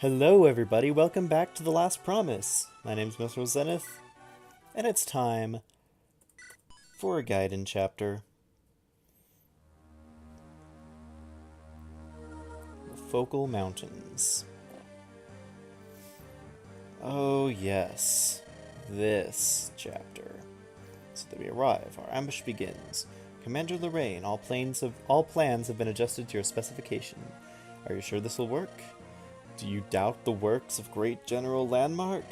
Hello everybody, welcome back to The Last Promise. My name's Mr. Zenith, and it's time for a guidance chapter. The Focal Mountains. Oh yes, this chapter. So that we arrive, our ambush begins. Commander Lorraine, all plans have been adjusted to your specification. Are you sure this will work? Do you doubt the works of great General Landmark?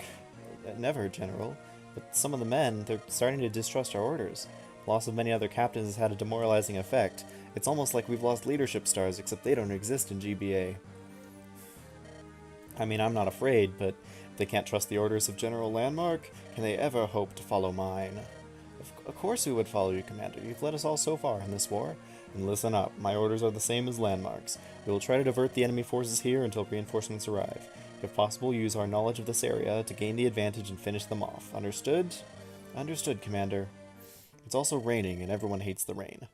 Never, General. But some of the men, they're starting to distrust our orders. The loss of many other captains has had a demoralizing effect. It's almost like we've lost leadership stars, except they don't exist in GBA. I mean, I'm not afraid, but if they can't trust the orders of General Landmark, can they ever hope to follow mine? Of course we would follow you, Commander. You've led us all so far in this war. And listen up, my orders are the same as Landmark's. We will try to divert the enemy forces here until reinforcements arrive. If possible, use our knowledge of this area to gain the advantage and finish them off. Understood? Understood, Commander. It's also raining, and everyone hates the rain.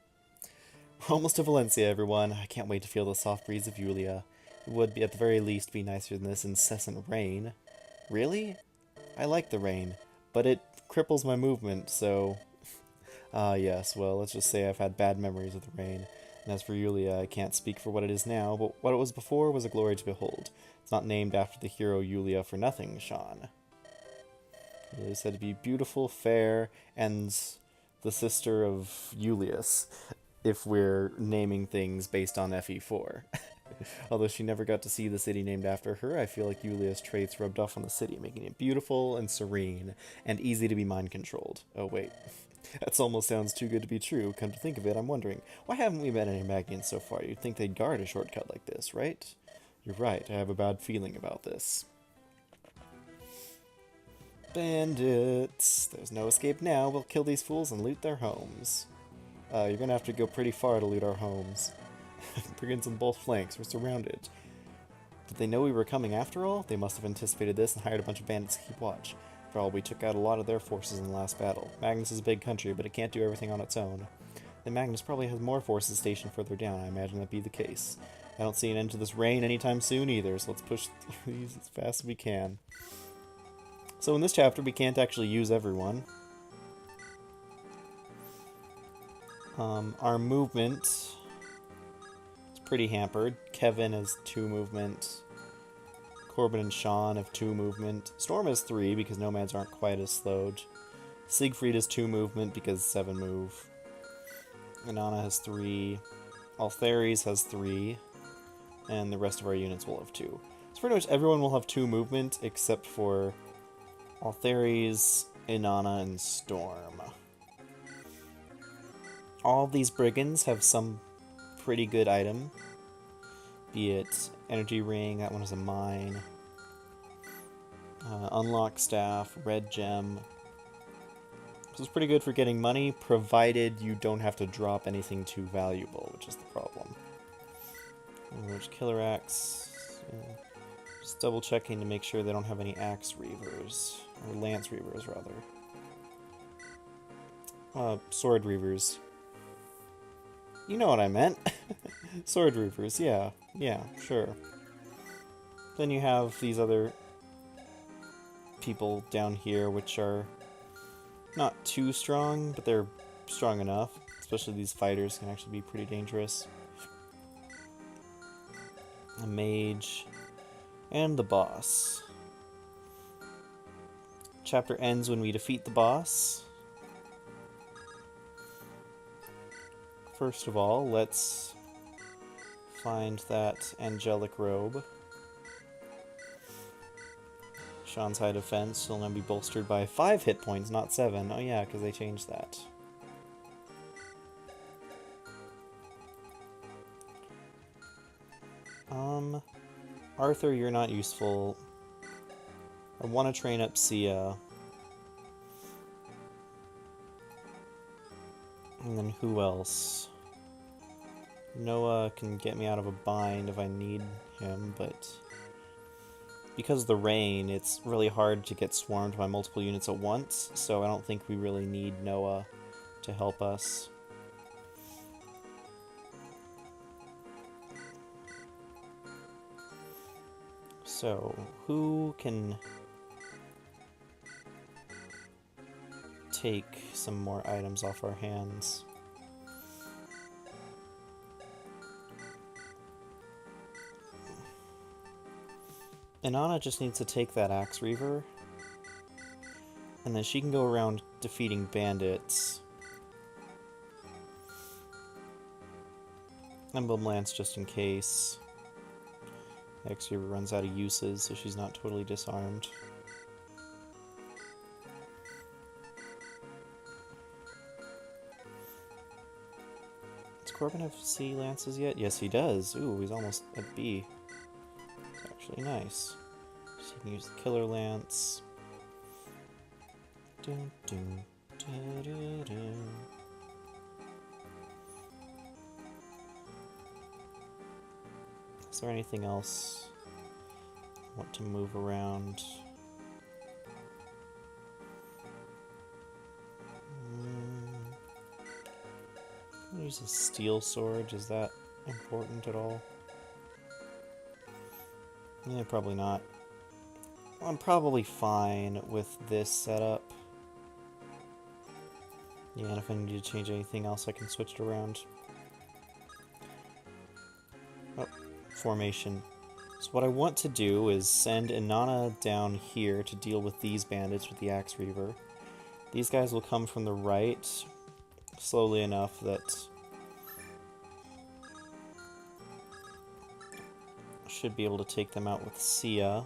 We're almost to Valencia, everyone. I can't wait to feel the soft breeze of Julia. It would, at the very least, be nicer than this incessant rain. Really? I like the rain, but it cripples my movement, so... yes, well, let's just say I've had bad memories of the rain. And as for Julia, I can't speak for what it is now, but what it was before was a glory to behold. It's not named after the hero Julia for nothing, Sean. Julia is said to be beautiful, fair, and the sister of Julius, if we're naming things based on FE4. Although she never got to see the city named after her, I feel like Julia's traits rubbed off on the city, making it beautiful and serene, and easy to be mind-controlled. Oh, wait. That almost sounds too good to be true. Come to think of it, I'm wondering, why haven't we met any Magnians so far? You'd think they'd guard a shortcut like this, right? You're right, I have a bad feeling about this. Bandits! There's no escape now. We'll kill these fools and loot their homes. You're gonna have to go pretty far to loot our homes. Brigands on both flanks, we're surrounded. Did they know we were coming after all? They must have anticipated this and hired a bunch of bandits to keep watch. After all, we took out a lot of their forces in the last battle. Magnus is a big country, but it can't do everything on its own. Then Magnus probably has more forces stationed further down. I imagine that'd be the case. I don't see an end to this rain anytime soon either, so let's push these as fast as we can. So in this chapter, we can't actually use everyone. Our movement is pretty hampered. Kevin has 2 movement. Corbin and Sean have 2 movement. Storm has 3 because nomads aren't quite as slowed. Siegfried has 2 movement because 7 move. Inanna has 3. Altheres has 3. And the rest of our units will have 2. So pretty much everyone will have 2 movement except for Altheres, Inanna, and Storm. All of these brigands have some pretty good item. Be it energy ring, that one is a mine. Unlock staff, red gem. This is pretty good for getting money, provided you don't have to drop anything too valuable, which is the problem. Which killer axe? Just double checking to make sure they don't have any axe reavers, or lance reavers rather. Sword reavers. You know what I meant. Sword reavers, yeah. Yeah, sure. Then you have these other people down here, which are not too strong, but they're strong enough. Especially these fighters can actually be pretty dangerous. A mage. And the boss. Chapter ends when we defeat the boss. First of all, let's find that angelic robe. Sean's high defense will now be bolstered by 5 hit points, not 7. Oh yeah, because they changed that. Arthur, you're not useful. I want to train up Sia. And then who else? Noah can get me out of a bind if I need him, but because of the rain, it's really hard to get swarmed by multiple units at once, so I don't think we really need Noah to help us. So, who can take some more items off our hands? Inanna just needs to take that Axe Reaver, and then she can go around defeating bandits. Emblem Lance just in case. Axe Reaver runs out of uses, so she's not totally disarmed. Does Corbin have C lances yet? Yes, he does. Ooh, he's almost at B. It's actually nice. So you can use the Killer Lance. Dun, dun, dun, dun, dun. Is there anything else I want to move around? Use a steel sword. Is that important at all? Yeah, probably not. I'm probably fine with this setup. Yeah, and if I need to change anything else, I can switch it around. Oh, formation. So what I want to do is send Inanna down here to deal with these bandits with the Axe Reaver. These guys will come from the right, slowly enough that I should be able to take them out with Sia.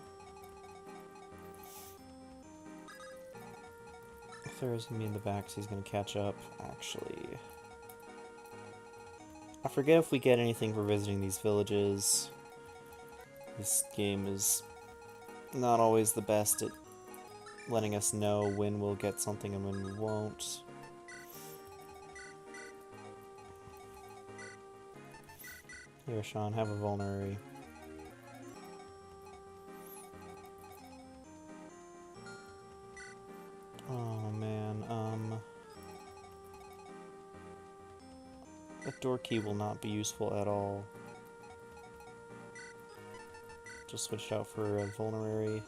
If there is going to be in the back, so he's going to catch up. Actually, I forget if we get anything for visiting these villages. This game is not always the best at letting us know when we'll get something and when we won't. Here, Sean, have a vulnerary. Oh, man, that door key will not be useful at all. Just switched out for a vulnerary.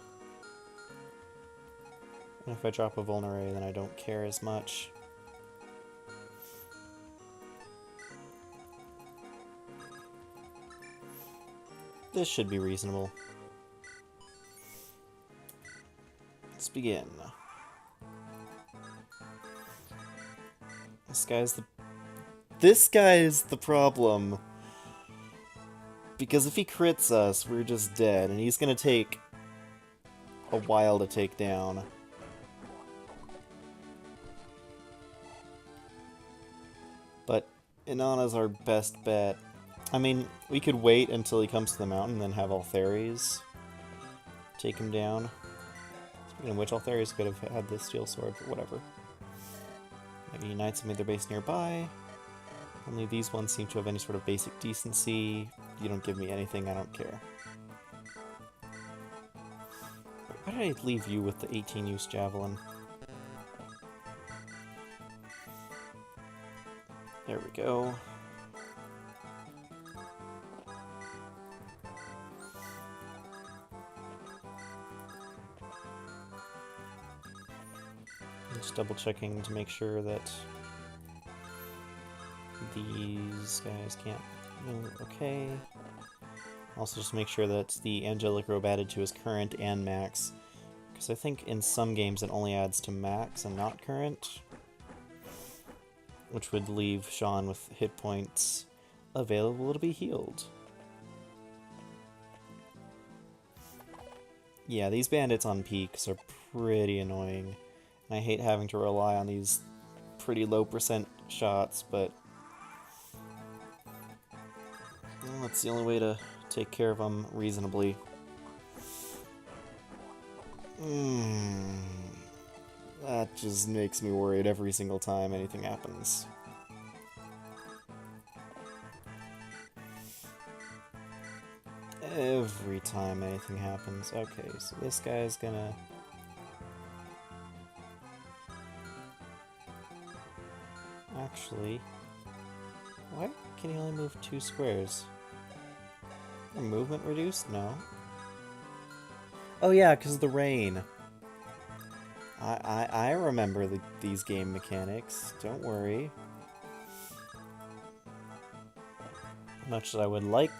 And if I drop a vulnerary, then I don't care as much. This should be reasonable. Let's begin. This guy is the problem. Because if he crits us, we're just dead, and he's gonna take a while to take down. But Inanna's our best bet. I mean, we could wait until he comes to the mountain and then have Altheres take him down. Speaking of which, Altheres could have had the steel sword, but whatever. Maybe Knights have made their base nearby. Only these ones seem to have any sort of basic decency. You don't give me anything, I don't care. Why did I leave you with the 18-use javelin? There we go. Just double checking to make sure that these guys can't. Okay. Also, just make sure that the Angelic Robe added to his current and max, because I think in some games it only adds to max and not current, which would leave Sean with hit points available to be healed. Yeah, these bandits on peaks are pretty annoying. I hate having to rely on these pretty low percent shots, but well, that's the only way to take care of them reasonably. That just makes me worried every single time anything happens. Every time anything happens. Okay, so this guy's gonna... Actually, why can he only move 2 squares? Are movement reduced? No. Oh yeah, because of the rain. I remember these game mechanics. Don't worry. Much that I would like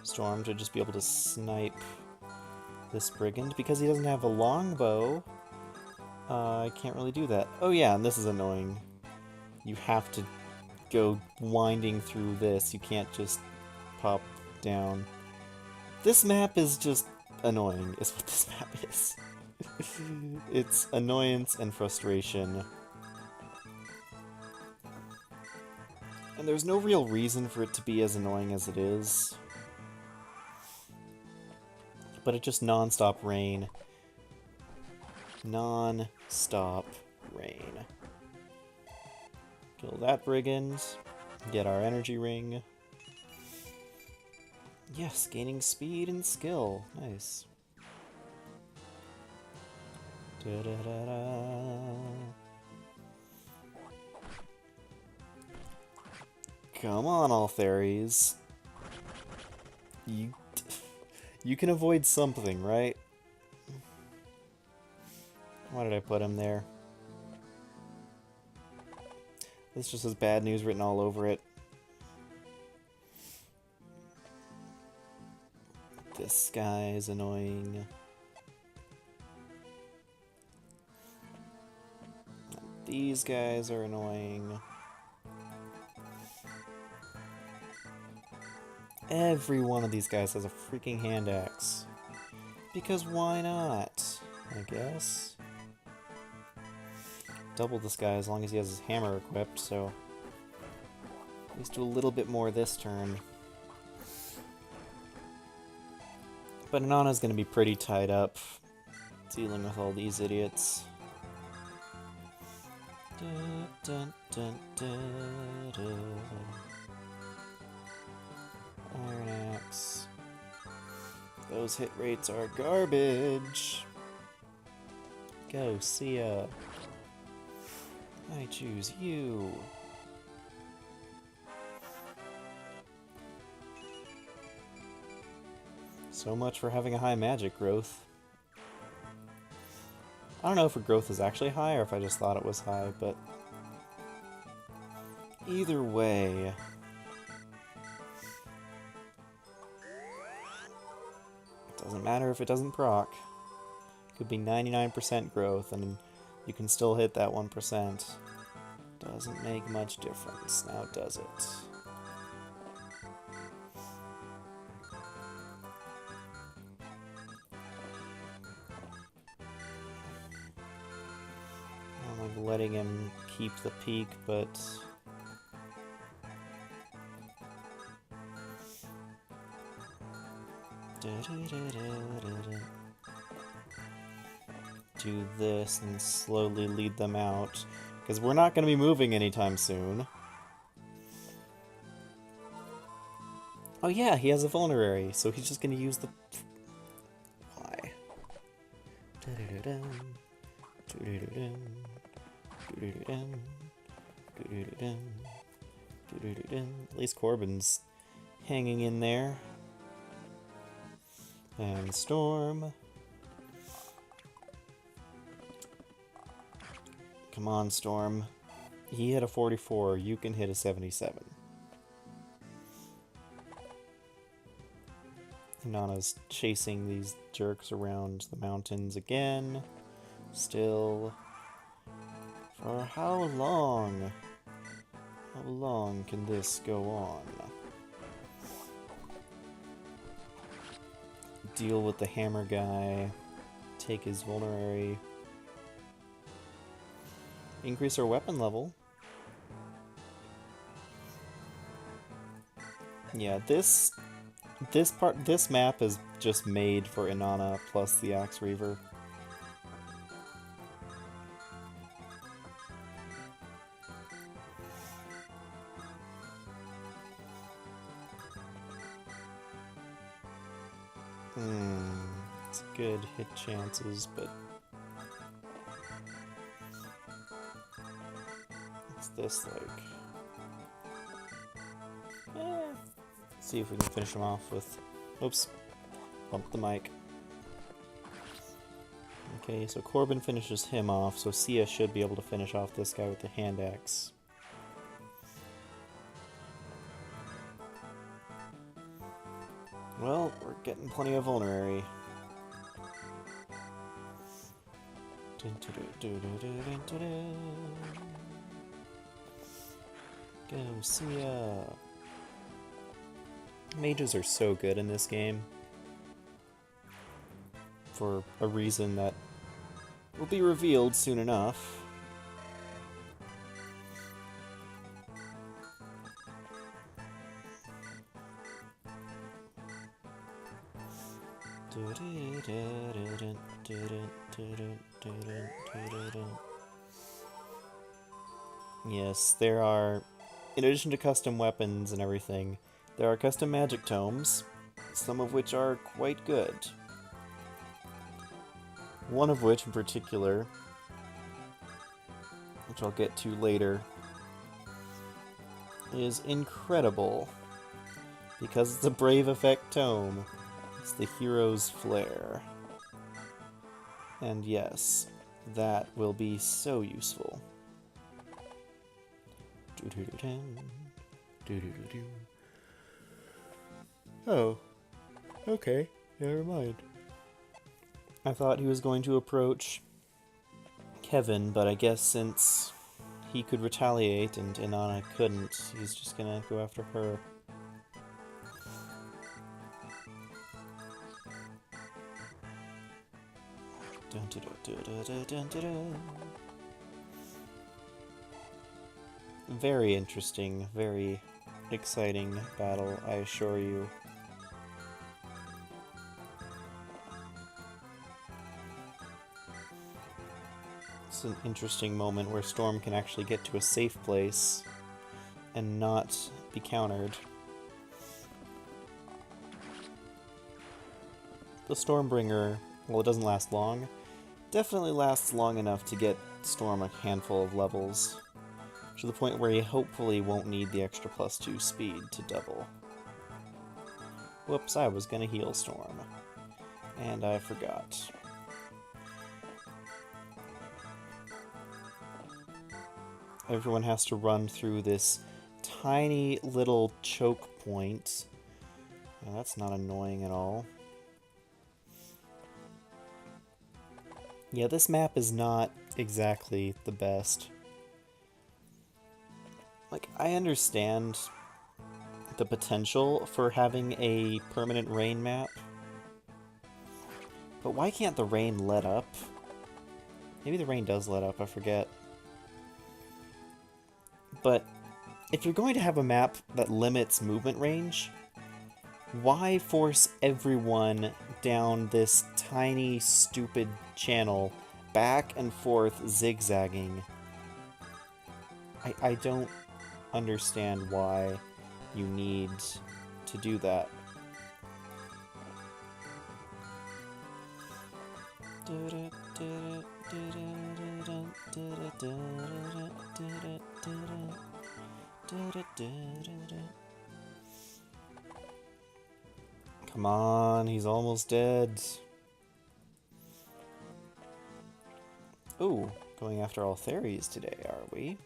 Storm to just be able to snipe this brigand, because he doesn't have a longbow. I can't really do that. Oh yeah, and this is annoying. You have to go winding through this. You can't just pop down. This map is just annoying, is what this map is. It's annoyance and frustration. And there's no real reason for it to be as annoying as it is. But it just non-stop rain. Non-stop rain. Kill that brigand. Get our energy ring. Yes, gaining speed and skill. Nice. Da-da-da-da. Come on, all fairies. You can avoid something, right? Why did I put him there? This just has bad news written all over it. This guy is annoying. These guys are annoying. Every one of these guys has a freaking hand axe. Because why not? I guess. Double this guy as long as he has his hammer equipped, so at least do a little bit more this turn. But Inanna's gonna be pretty tied up dealing with all these idiots. Dun, dun, dun, dun, dun. Iron Axe. Those hit rates are garbage. Go, see ya. I choose you. So much for having a high magic growth. I don't know if her growth is actually high or if I just thought it was high, but either way. Doesn't matter if it doesn't proc. Could be 99% growth and you can still hit that 1%. Doesn't make much difference, now does it? I'm like letting him keep the peak, but do this and slowly lead them out, because we're not going to be moving anytime soon. Oh yeah, he has a vulnerary, so he's just going to use the... Why? At least Corbin's hanging in there. And Storm. Come on, Storm. He hit a 44, you can hit a 77. Inanna's chasing these jerks around the mountains again. Still. For how long? How long can this go on? Deal with the hammer guy. Take his vulnerary. Increase our weapon level. Yeah, this map is just made for Inanna plus the Axe Reaver. It's good hit chances, but what's this like? See if we can finish him off with... Oops. Bump the mic. Okay, so Corbin finishes him off, so Sia should be able to finish off this guy with the hand axe. Well, we're getting plenty of vulnerary. Go, Sia! Mages are so good in this game. For a reason that will be revealed soon enough. Yes, there are, in addition to custom weapons and everything, there are custom magic tomes, some of which are quite good. One of which in particular, which I'll get to later, is incredible, because it's a Brave Effect tome. It's the Hero's Flare. And yes, that will be so useful. Oh, okay, never mind. I thought he was going to approach Kevin, but I guess since he could retaliate and Inanna couldn't, he's just gonna go after her. Very interesting, very exciting battle, I assure you. It's an interesting moment where Storm can actually get to a safe place and not be countered. The Stormbringer, well, it doesn't last long, definitely lasts long enough to get Storm a handful of levels, to the point where he hopefully won't need the extra +2 speed to double. Whoops, I was gonna heal Storm, and I forgot. Everyone has to run through this tiny little choke point. Now, that's not annoying at all. Yeah, this map is not exactly the best. Like, I understand the potential for having a permanent rain map, but why can't the rain let up? Maybe the rain does let up, I forget. But if you're going to have a map that limits movement range, why force everyone down this tiny, stupid channel, back and forth, zigzagging? I don't understand why you need to do that. Come on, he's almost dead. Ooh, going after all Theres today, are we?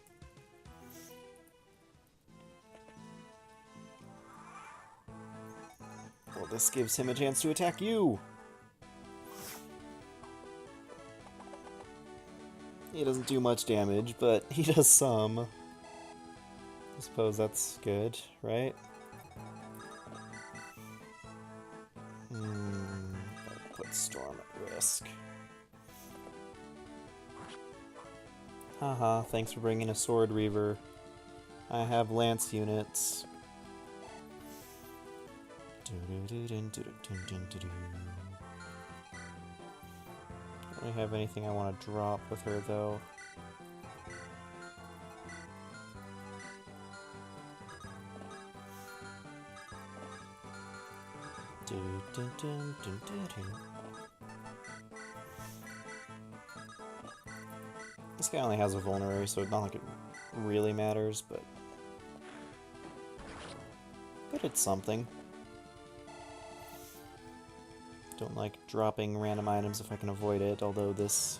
Well, this gives him a chance to attack you! He doesn't do much damage, but he does some. I suppose that's good, right? Put Storm at risk. Haha, thanks for bringing a Sword Reaver. I have Lance units. I don't have anything I want to drop with her, though. This guy only has a vulnerary, so it's not like it really matters, but it's something. Don't like dropping random items if I can avoid it, although this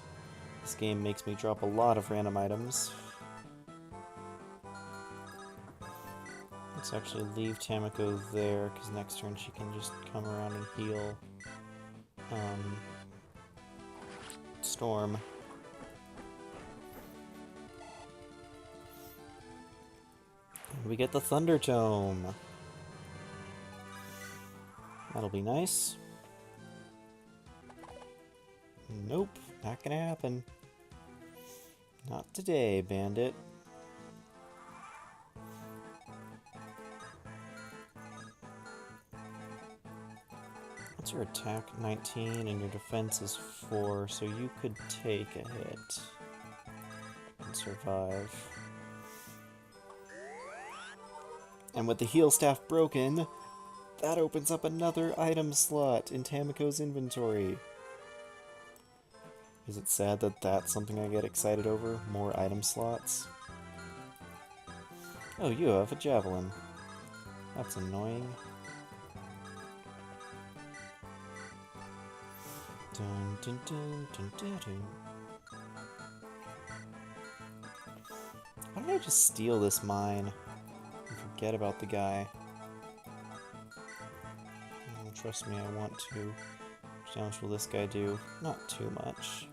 game makes me drop a lot of random items. Let's actually leave Tamako there, because next turn she can just come around and heal Storm. And we get the Thunder Tome. That'll be nice. Nope, not gonna happen. Not today, Bandit. What's your attack? 19, and your defense is 4, so you could take a hit and survive. And with the heal staff broken, that opens up another item slot in Tamako's inventory. Is it sad that that's something I get excited over? More item slots? Oh, you have a javelin. That's annoying. Dun, dun, dun, dun, dun, dun. Why don't I just steal this mine and forget about the guy? Oh, trust me, I want to. How much will this guy do? Not too much.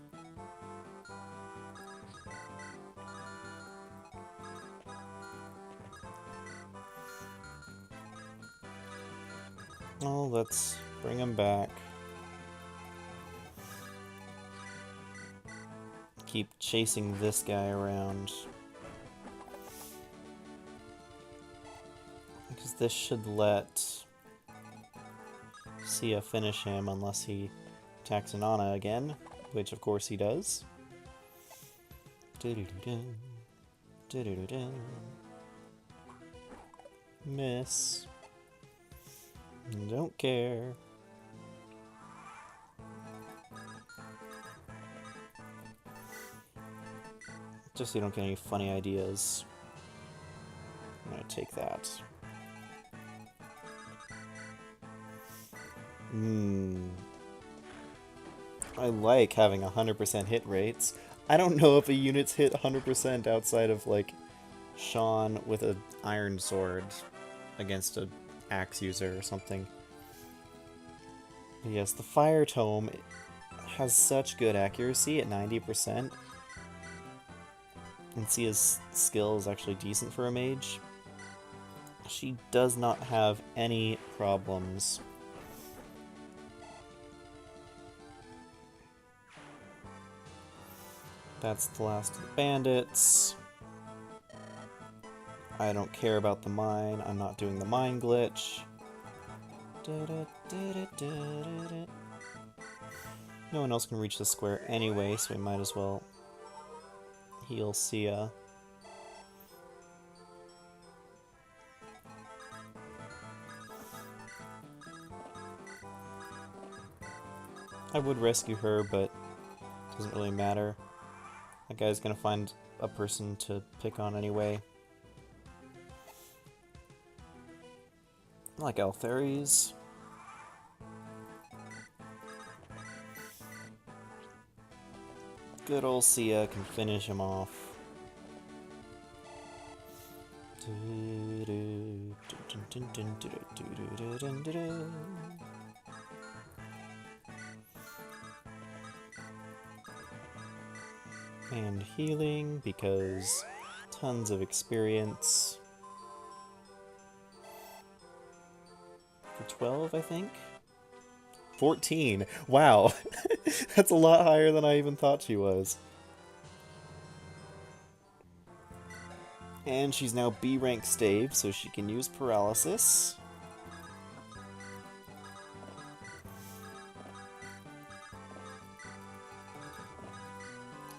Oh, let's bring him back. Keep chasing this guy around. Because this should let Sia finish him unless he attacks Inanna again, which of course he does. Do-do-do-dun. Do-do-do-dun. Miss. Don't care. Just so you don't get any funny ideas. I'm gonna take that. I like having 100% hit rates. I don't know if a unit's hit 100% outside of, like, Sean with an iron sword against an axe user or something. But yes, the Fire Tome has such good accuracy at 90%. And Sia's skill is actually decent for a mage. She does not have any problems. That's the last of the bandits. I don't care about the mine. I'm not doing the mine glitch. No one else can reach the square anyway, so we might as well heal Sia. I would rescue her, but it doesn't really matter. That guy's gonna find a person to pick on anyway. I like Altheres. Good old Sia can finish him off. And healing, because tons of experience. For 12, I think? 14! Wow! That's a lot higher than I even thought she was. And she's now B rank stave, so she can use paralysis.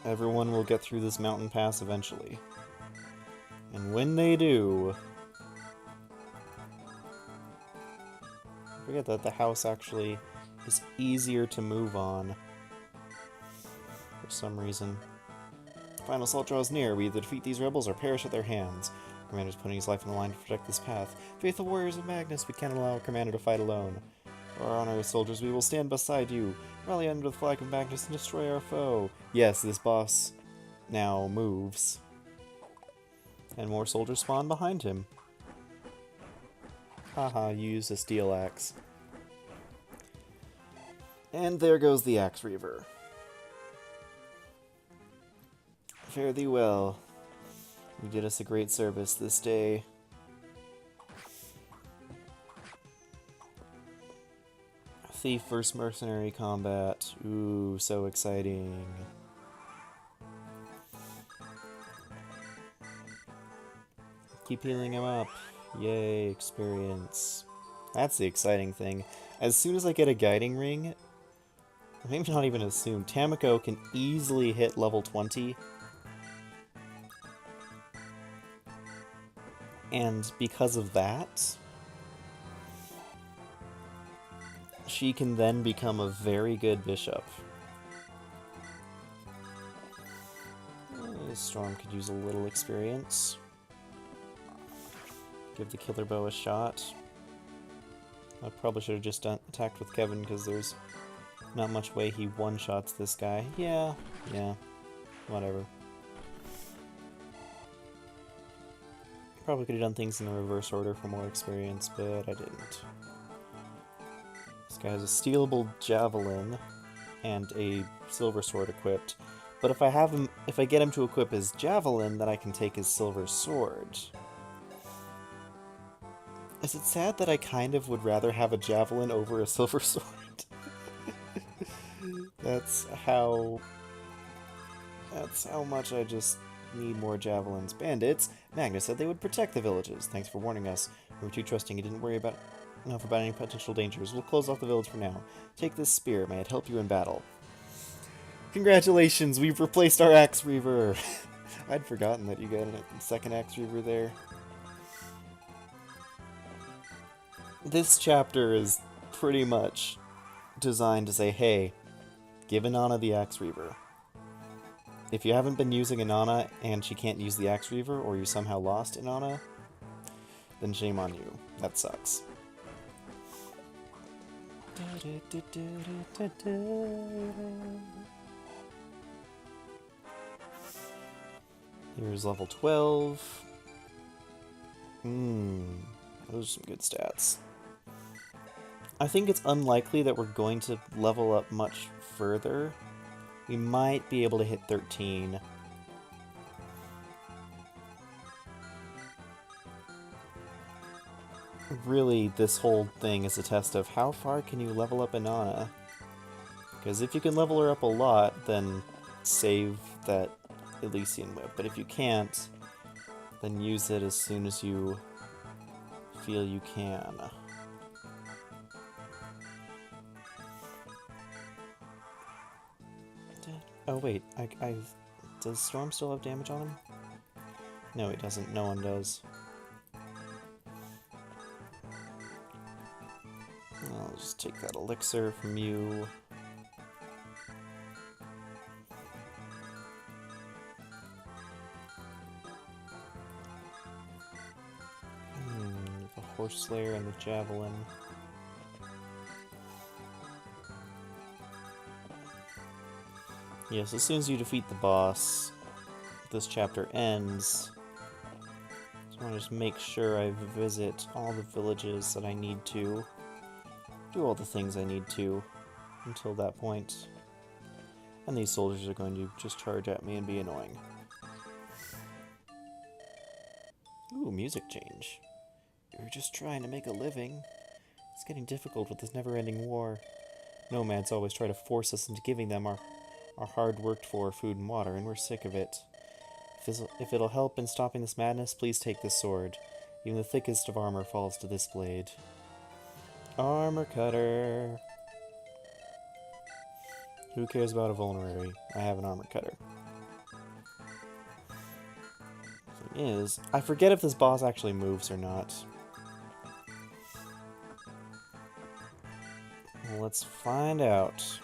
Everyone will get through this mountain pass eventually. And when they do... I forget that the house actually is easier to move on. For some reason. Final assault draws near. We either defeat these rebels or perish at their hands. Commander's putting his life on the line to protect this path. Faithful warriors of Magnus, we can't allow our commander to fight alone. For our honorary soldiers, we will stand beside you. Rally under the flag of Magnus and destroy our foe. Yes, this boss now moves. And more soldiers spawn behind him. Haha, you used a steel axe. And there goes the Axe Reaver. Fare thee well. You did us a great service this day. Thief versus mercenary combat. Ooh, so exciting. Keep healing him up. Yay, experience. That's the exciting thing. As soon as I get a guiding ring, maybe not even assume, Tamako can easily hit level 20. And because of that, she can then become a very good bishop. Storm could use a little experience. Give the killer bow a shot. I probably should have just attacked with Kevin because there's not much way he one-shots this guy. Yeah, whatever. Probably could have done things in the reverse order for more experience, but I didn't. This guy has a stealable javelin and a silver sword equipped. But if I get him to equip his javelin, then I can take his silver sword. Is it sad that I kind of would rather have a javelin over a silver sword? That's how much I just need more javelins. Bandits! Magnus said they would protect the villages. Thanks for warning us. We were too trusting and didn't worry enough about any potential dangers. We'll close off the village for now. Take this spear. May it help you in battle. Congratulations! We've replaced our Axe Reaver! I'd forgotten that you got a second Axe Reaver there. This chapter is pretty much designed to say, hey, give Inanna the Axe Reaver. If you haven't been using Inanna and she can't use the Axe Reaver, or you somehow lost Inanna, then shame on you. That sucks. Here's level 12. Those are some good stats. I think it's unlikely that we're going to level up much further. We might be able to hit 13. Really, this whole thing is a test of how far can you level up Inanna. Because if you can level her up a lot, then save that Elysian Whip. But if you can't, then use it as soon as you feel you can. Oh wait, does Storm still have damage on him? No, he doesn't. No one does. I'll just take that elixir from you. The Horse Slayer and the Javelin. Yes, as soon as you defeat the boss, this chapter ends. So I want to just make sure I visit all the villages that I need to. Do all the things I need to until that point. And these soldiers are going to just charge at me and be annoying. Ooh, music change. You're just trying to make a living. It's getting difficult with this never-ending war. Nomads always try to force us into giving them our hard-worked-for food and water, and we're sick of it. If it'll help in stopping this madness, please take this sword. Even the thickest of armor falls to this blade. Armor cutter. Who cares about a vulnerary? I have an armor cutter. The thing is, I forget if this boss actually moves or not. Well, let's find out.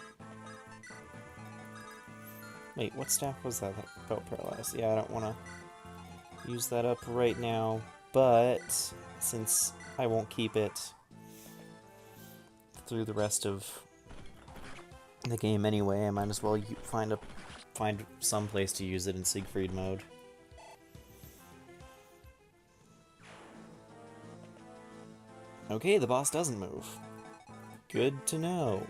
Wait, what staff was that that felt paralyzed? Yeah, I don't want to use that up right now, but since I won't keep it, through the rest of the game anyway. I might as well find some place to use it in Siegfried mode. Okay, the boss doesn't move. Good to know.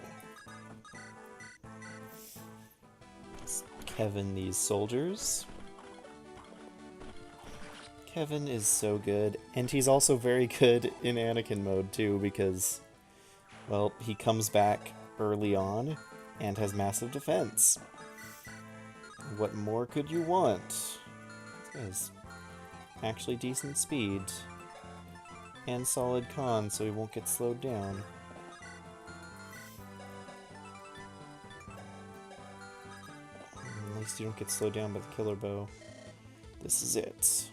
Let's Kevin these soldiers. Kevin is so good, and he's also very good in Anakin mode too, because, well, he comes back early on and has massive defense. What more could you want? This guy's actually decent speed. And solid con, so he won't get slowed down. At least you don't get slowed down by the killer bow. This is it.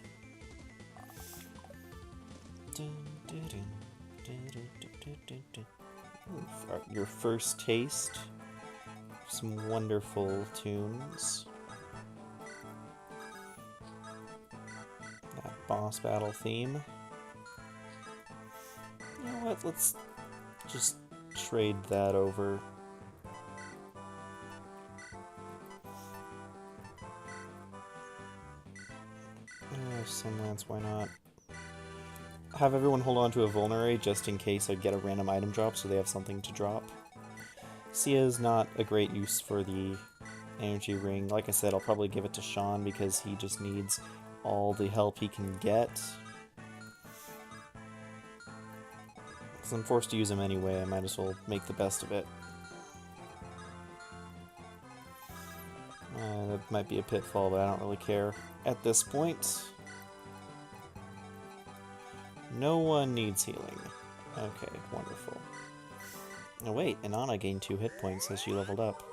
Your first taste. Some wonderful tunes. That boss battle theme. You know what, let's just trade that over. Sunlance, why not? Have everyone hold on to a vulnerary just in case I get a random item drop so they have something to drop. Sia is not a great use for the energy ring. Like I said, I'll probably give it to Sean because he just needs all the help he can get. Since I'm forced to use him anyway, I might as well make the best of it. That might be a pitfall, but I don't really care at this point. No one needs healing. Okay, wonderful. Oh wait, Inanna gained 2 hit points as she leveled up.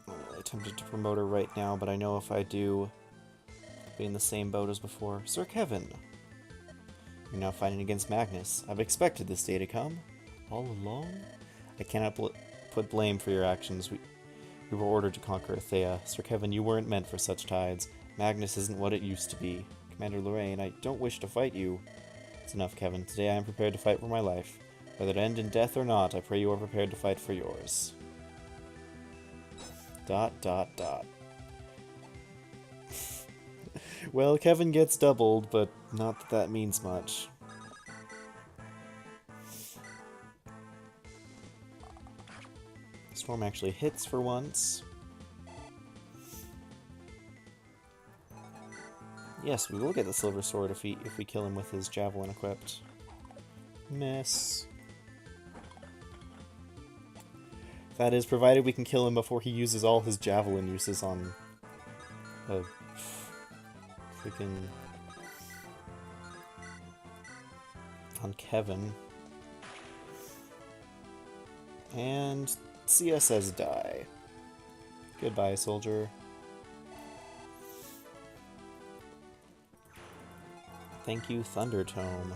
I'm really tempted to promote her right now, but I know if I do, I'll be in the same boat as before. Sir Kevin! You're now fighting against Magnus. I've expected this day to come. All along? I cannot put blame for your actions. We were ordered to conquer Athea. Sir Kevin, you weren't meant for such tides. Magnus isn't what it used to be. Commander Lorraine, I don't wish to fight you. It's enough, Kevin. Today I am prepared to fight for my life. Whether it end in death or not, I pray you are prepared to fight for yours. ... Well, Kevin gets doubled, but not that that means much. Storm actually hits for once. Yes, we will get the silver sword if we kill him with his javelin equipped. Miss. That is, provided we can kill him before he uses all his javelin uses on freaking on Kevin. And Sia says die. Goodbye, soldier. Thank you, Thunder Tome.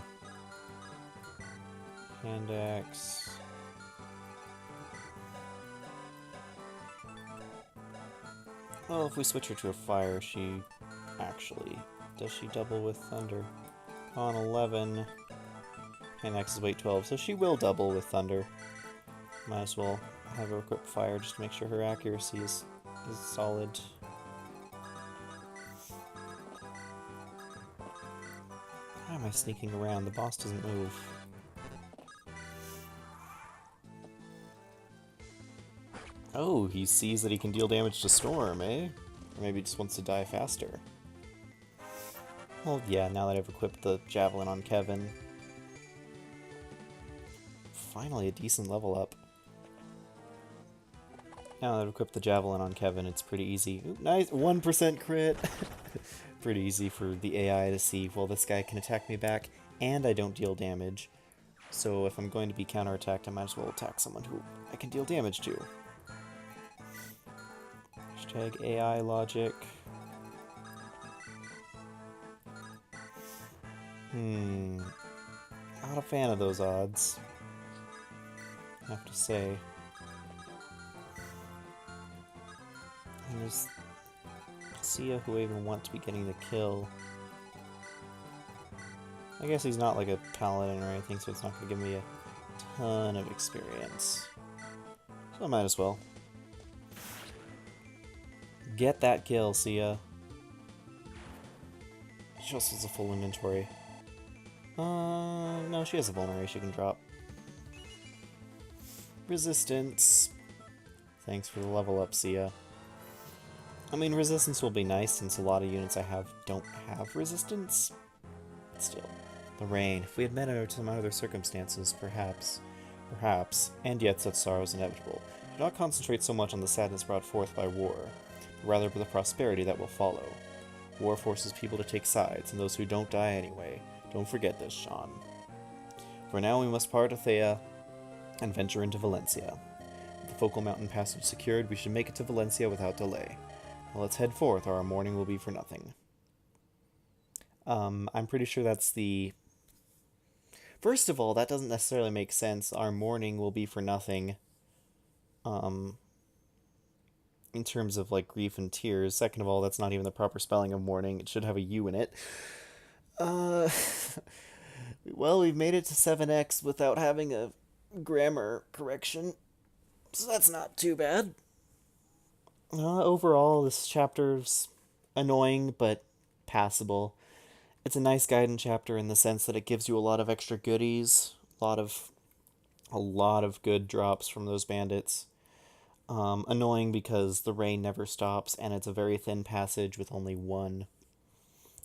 Hand axe. Well, if we switch her to a fire, she actually... Does she double with thunder? On 11. Hand axe is weight 12, so she will double with thunder. Might as well have her equip fire just to make sure her accuracy is solid. Why am I sneaking around? The boss doesn't move. Oh, he sees that he can deal damage to Storm, eh? Or maybe he just wants to die faster. Well, yeah, now that I've equipped the Javelin on Kevin. Finally, a decent level up. Now that I've equipped the Javelin on Kevin, it's pretty easy. Ooh, nice! 1% crit! Pretty easy for the AI to see, well, this guy can attack me back, and I don't deal damage. So if I'm going to be counterattacked, I might as well attack someone who I can deal damage to. Hashtag AI logic. Not a fan of those odds, I have to say. And there's Sia who I even want to be getting the kill. I guess he's not like a paladin or anything, so it's not going to give me a ton of experience. So I might as well. Get that kill, Sia. She also has a full inventory. No, she has a vulnerary she can drop. Resistance. Thanks for the level up, Sia. I mean, resistance will be nice since a lot of units I have don't have resistance. But still. The rain. If we had met under some other circumstances, perhaps. Perhaps. And yet such sorrow is inevitable. Do not concentrate so much on the sadness brought forth by war, but rather for the prosperity that will follow. War forces people to take sides, and those who don't die anyway. Don't forget this, Sean. For now we must part Athea and venture into Valencia. With the Focal Mountain passage secured, we should make it to Valencia without delay. Now let's head forth, or our mourning will be for nothing. I'm pretty sure that's the... First of all, that doesn't necessarily make sense. Our mourning will be for nothing. In terms of, like, grief and tears. Second of all, that's not even the proper spelling of mourning. It should have a U in it. Well, we've made it to 7x without having a grammar correction. So that's not too bad. Overall, this chapter's annoying, but passable. It's a nice guidance chapter in the sense that it gives you a lot of extra goodies. A lot of good drops from those bandits. Annoying because the rain never stops, and it's a very thin passage with only one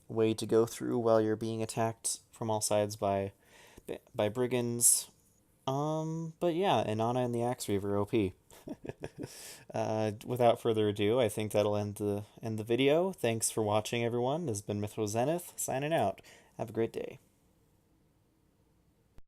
way to go through while you're being attacked from all sides by brigands. But yeah, Inanna and the Axe Reaver OP. Without further ado, I think that'll end the video. Thanks for watching, everyone. This has been Mythro Zenith, signing out. Have a great day.